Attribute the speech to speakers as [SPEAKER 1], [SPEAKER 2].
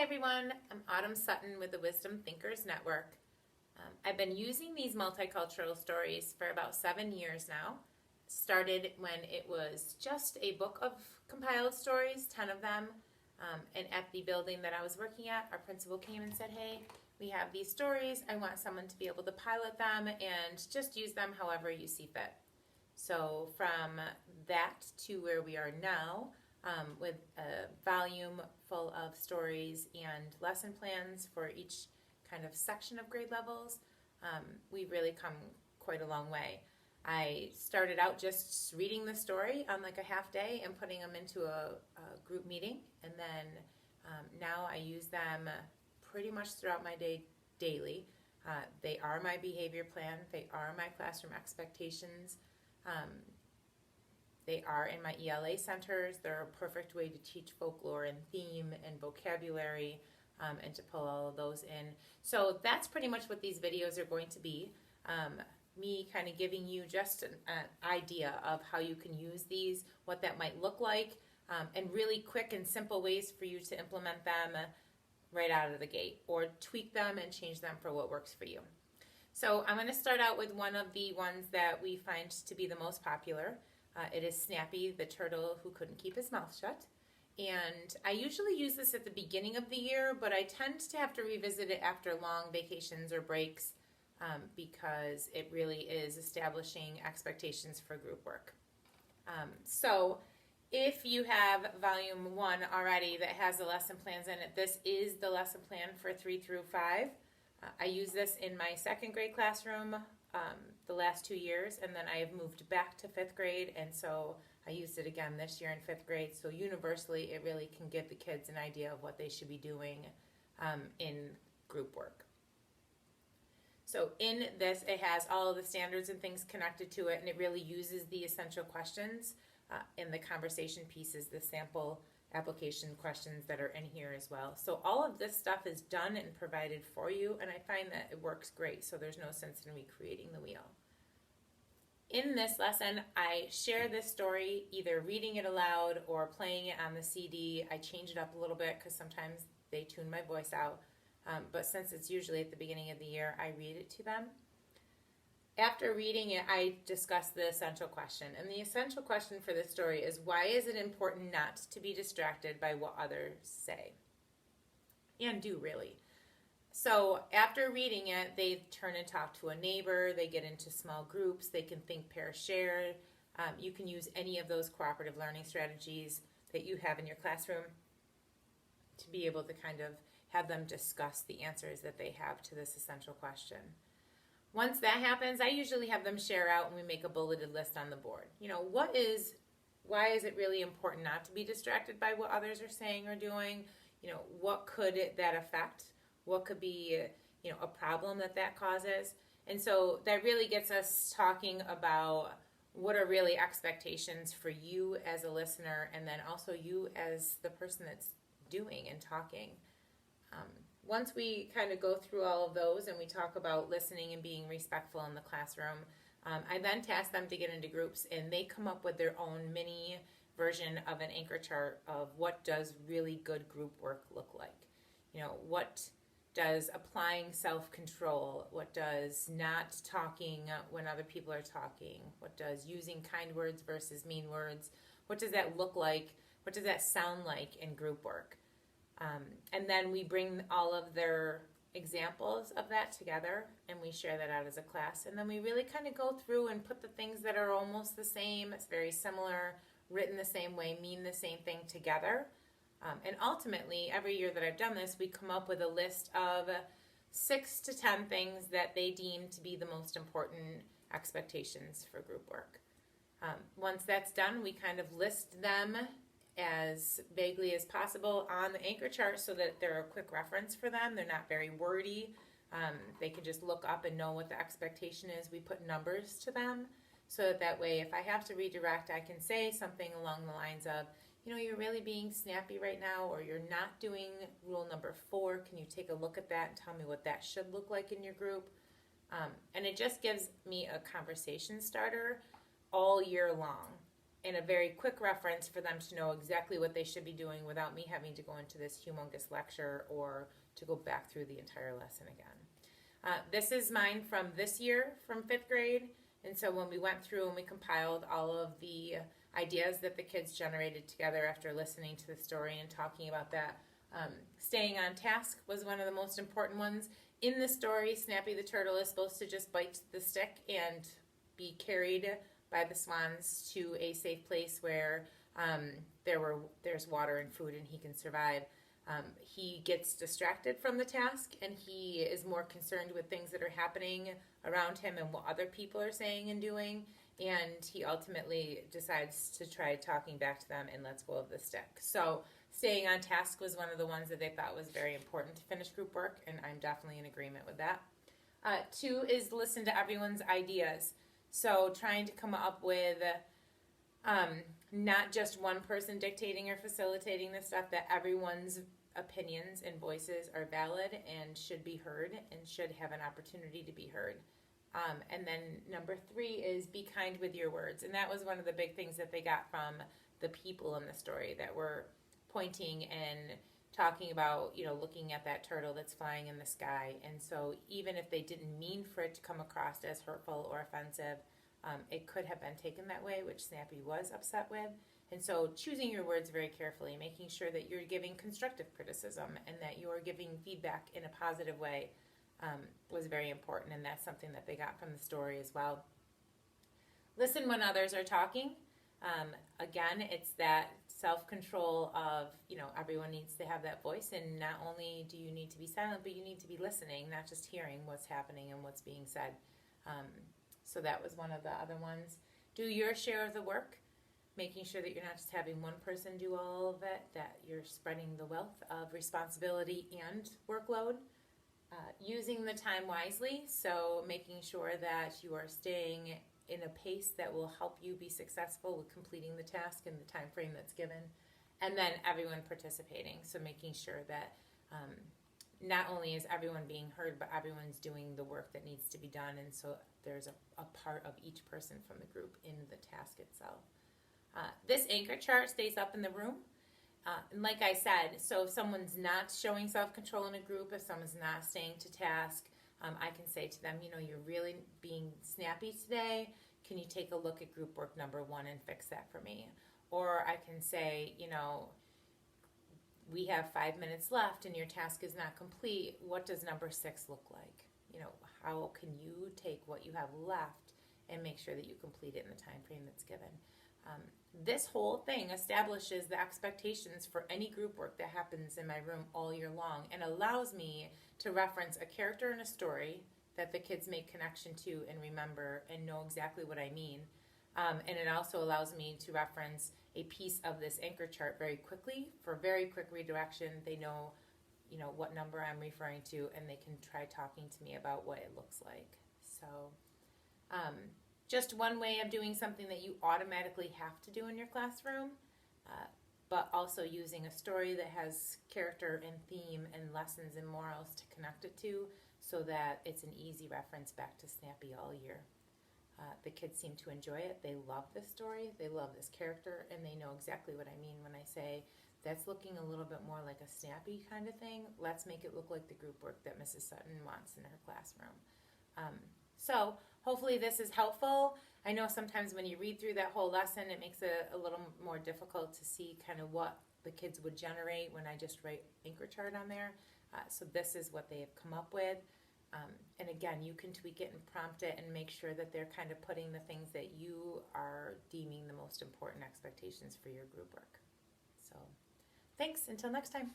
[SPEAKER 1] Hi everyone, I'm Autumn Sutton with the Wisdom Thinkers Network. I've been using these multicultural stories for about 7 years now. Started when it was just a book of compiled stories, 10 of them, and at the building that I was working at, our principal came and said, hey, we have these stories, I want someone to be able to pilot them and just use them however you see fit. So from that to where we are now, with a volume full of stories and lesson plans for each kind of section of grade levels, we've really come quite a long way. I started out just reading the story on like a half day and putting them into a group meeting, and then now I use them pretty much throughout my day daily. They are my behavior plan, they are my classroom expectations. They are in my ELA centers. They're a perfect way to teach folklore and theme and vocabulary and to pull all of those in. So that's pretty much what these videos are going to be. Me kind of giving you just an idea of how you can use these, what that might look like, and really quick and simple ways for you to implement them right out of the gate or tweak them and change them for what works for you. So I'm going to start out with one of the ones that we find to be the most popular. It is Snappy the Turtle Who Couldn't Keep His Mouth Shut. And I usually use this at the beginning of the year, but I tend to have to revisit it after long vacations or breaks because it really is establishing expectations for group work. So if you have volume 1 already that has the lesson plans in it, this is the lesson plan for 3 through 5. I use this in my 2nd grade classroom the last 2 years, and then I have moved back to 5th grade, and so I used it again this year in 5th grade. So universally, it really can give the kids an idea of what they should be doing in group work. So in this, it has all of the standards and things connected to it, and it really uses the essential questions in the conversation pieces, the sample application questions that are in here as well. So all of this stuff is done and provided for you, and I find that it works great, so there's no sense in recreating the wheel. In this lesson, I share this story, either reading it aloud or playing it on the CD. I change it up a little bit because sometimes they tune my voice out, but since it's usually at the beginning of the year, I read it to them. After reading it, I discuss the essential question. And the essential question for this story is, why is it important not to be distracted by what others say? And do, really. So after reading it, they turn and talk to a neighbor. They get into small groups. They can think pair shared. You can use any of those cooperative learning strategies that you have in your classroom to be able to kind of have them discuss the answers that they have to this essential question. Once that happens, I usually have them share out and we make a bulleted list on the board. You know, why is it really important not to be distracted by what others are saying or doing? You know, what could that affect? What could be, a problem that causes? And so that really gets us talking about what are really expectations for you as a listener, and then also you as the person that's doing and talking. Once we kind of go through all of those and we talk about listening and being respectful in the classroom, I then task them to get into groups, and they come up with their own mini version of an anchor chart of what does really good group work look like. You know, what does applying self-control, what does not talking when other people are talking, what does using kind words versus mean words, what does that look like, what does that sound like in group work? And then we bring all of their examples of that together and we share that out as a class. And then we really kind of go through and put the things that are almost the same, it's very similar, written the same way, mean the same thing together. And ultimately, every year that I've done this, we come up with a list of 6 to 10 things that they deem to be the most important expectations for group work. Once that's done, we kind of list them as vaguely as possible on the anchor chart so that they're a quick reference for them. They're not very wordy. They can just look up and know what the expectation is. We put numbers to them so that way if I have to redirect, I can say something along the lines of, you're really being snappy right now, or you're not doing rule number 4. Can you take a look at that and tell me what that should look like in your group? And it just gives me a conversation starter all year long. in a very quick reference for them to know exactly what they should be doing without me having to go into this humongous lecture or to go back through the entire lesson again. This is mine from this year from 5th grade. And so when we went through and we compiled all of the ideas that the kids generated together after listening to the story and talking about that, staying on task was one of the most important ones. In the story, Snappy the Turtle is supposed to just bite the stick and be carried by the swans to a safe place where there's water and food and he can survive. He gets distracted from the task and he is more concerned with things that are happening around him and what other people are saying and doing, and he ultimately decides to try talking back to them and lets go of the stick. So staying on task was one of the ones that they thought was very important to finish group work, and I'm definitely in agreement with that. 2 is listen to everyone's ideas. So trying to come up with not just one person dictating or facilitating the stuff, that everyone's opinions and voices are valid and should be heard and should have an opportunity to be heard. And then number 3 is be kind with your words. And that was one of the big things that they got from the people in the story that were pointing and talking about, looking at that turtle that's flying in the sky. And so even if they didn't mean for it to come across as hurtful or offensive, it could have been taken that way, which Snappy was upset with. And so choosing your words very carefully, making sure that you're giving constructive criticism and that you're giving feedback in a positive way was very important, and that's something that they got from the story as well. Listen when others are talking. Again, it's that self-control of, everyone needs to have that voice, and not only do you need to be silent, but you need to be listening, not just hearing what's happening and what's being said. So that was one of the other ones. Do your share of the work, making sure that you're not just having one person do all of it, that you're spreading the wealth of responsibility and workload. Using the time wisely, so making sure that you are staying in a pace that will help you be successful with completing the task in the time frame that's given. And then everyone participating, so making sure that not only is everyone being heard, but everyone's doing the work that needs to be done, and so there's a part of each person from the group in the task itself. This anchor chart stays up in the room. And like I said, so if someone's not showing self-control in a group, if someone's not staying to task, I can say to them, you're really being snappy today. Can you take a look at group work number 1 and fix that for me? Or I can say, we have 5 minutes left and your task is not complete. What does number 6 look like? How can you take what you have left and make sure that you complete it in the time frame that's given? This whole thing establishes the expectations for any group work that happens in my room all year long and allows me to reference a character in a story that the kids make connection to and remember and know exactly what I mean. And it also allows me to reference a piece of this anchor chart very quickly for very quick redirection. They know, what number I'm referring to, and they can try talking to me about what it looks like. So, just one way of doing something that you automatically have to do in your classroom, but also using a story that has character and theme and lessons and morals to connect it to, so that it's an easy reference back to Snappy all year. The kids seem to enjoy it. They love this story. They love this character, and they know exactly what I mean when I say, that's looking a little bit more like a Snappy kind of thing. Let's make it look like the group work that Mrs. Sutton wants in her classroom. So hopefully this is helpful. I know sometimes when you read through that whole lesson, it makes it a little more difficult to see kind of what the kids would generate when I just write anchor chart on there. So this is what they have come up with. And again, you can tweak it and prompt it and make sure that they're kind of putting the things that you are deeming the most important expectations for your group work. So thanks. Until next time.